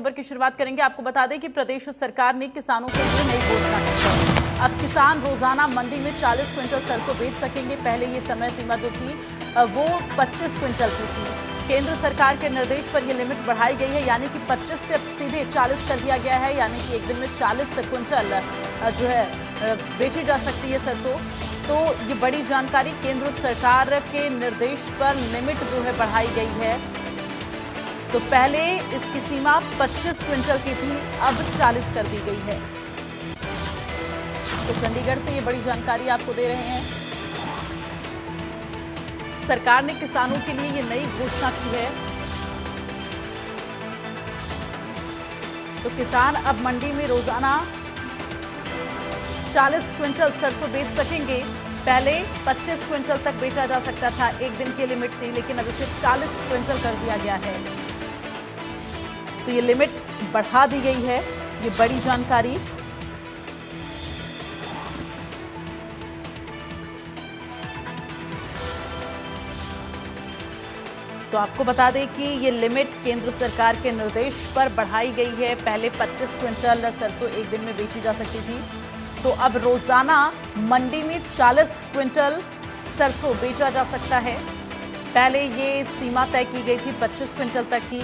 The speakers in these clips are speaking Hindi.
खबर की शुरुआत करेंगे। आपको बता दें कि प्रदेश सरकार ने किसानों के लिए नई घोषणा की है। अब किसान रोजाना मंडी में 40 क्विंटल सरसों बेच सकेंगे। पहले ये समय सीमा जो थी वो 25 क्विंटल की थी। केंद्र सरकार के निर्देश पर यह लिमिट बढ़ाई गई है, यानी कि 25 से सीधे 40 कर दिया गया है, यानी कि एक दिन में 40 क्विंटल जो है बेची जा सकती है सरसों। तो ये बड़ी जानकारी, केंद्र सरकार के निर्देश पर लिमिट जो है बढ़ाई गई है। तो पहले इसकी सीमा 25 क्विंटल की थी, अब 40 कर दी गई है। तो चंडीगढ़ से ये बड़ी जानकारी आपको दे रहे हैं। सरकार ने किसानों के लिए ये नई घोषणा की है। तो किसान अब मंडी में रोजाना 40 क्विंटल सरसों बेच सकेंगे। पहले 25 क्विंटल तक बेचा जा सकता था, एक दिन की लिमिट थी, लेकिन अब इसे 40 क्विंटल कर दिया गया है। तो ये लिमिट बढ़ा दी गई है, ये बड़ी जानकारी। तो आपको बता दें कि ये लिमिट केंद्र सरकार के निर्देश पर बढ़ाई गई है। पहले 25 क्विंटल सरसों एक दिन में बेची जा सकती थी, तो अब रोजाना मंडी में 40 क्विंटल सरसों बेचा जा सकता है। पहले ये सीमा तय की गई थी 25 क्विंटल तक ही,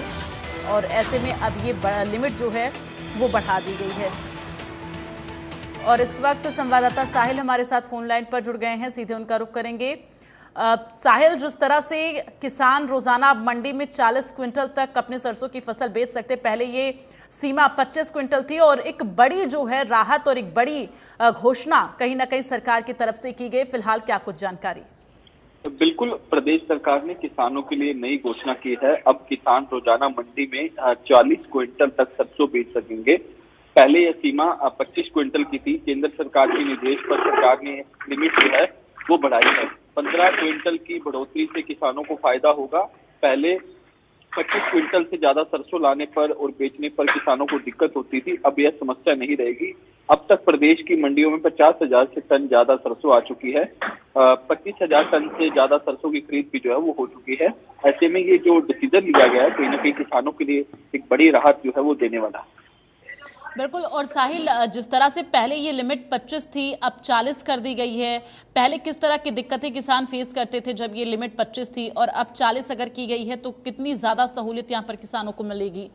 और ऐसे में अब ये लिमिट जो है वो बढ़ा दी गई है। और इस वक्त संवाददाता साहिल हमारे साथ फोन लाइन पर जुड़ गए हैं, सीधे उनका रुख करेंगे। साहिल, जिस तरह से किसान रोजाना मंडी में 40 क्विंटल तक अपने सरसों की फसल बेच सकते, पहले ये सीमा 25 क्विंटल थी, और एक बड़ी जो है राहत और एक बड़ी घोषणा कहीं ना कहीं सरकार की तरफ से की गई। फिलहाल क्या कुछ जानकारी? बिल्कुल, प्रदेश सरकार ने किसानों के लिए नई घोषणा की है। अब किसान रोजाना मंडी में 40 क्विंटल तक सरसों बेच सकेंगे। पहले यह सीमा 25 क्विंटल की थी। केंद्र सरकार के निर्देश पर सरकार ने लिमिट जो है वो बढ़ाई है। 15 क्विंटल की बढ़ोतरी से किसानों को फायदा होगा। पहले 25 क्विंटल से ज्यादा सरसों लाने पर और बेचने पर किसानों को दिक्कत होती थी, अब यह समस्या नहीं रहेगी। अब तक प्रदेश की मंडियों में 50,000 से टन ज्यादा सरसों आ चुकी है। 25,000 टन से ज्यादा सरसों की खरीद भी जो है वो हो चुकी है। ऐसे में ये जो डिसीजन लिया गया है कहीं ना कहीं किसानों के लिए एक बड़ी राहत जो है वो देने वाला है। बिल्कुल। और साहिल, जिस तरह से पहले ये लिमिट 25 थी, अब 40 कर दी गई है। पहले किस तरह की दिक्कतें किसान फेस करते थे जब ये लिमिट 25 थी, और अब 40 अगर की गई है तो कितनी ज्यादा सहूलियत यहाँ पर किसानों को मिलेगी?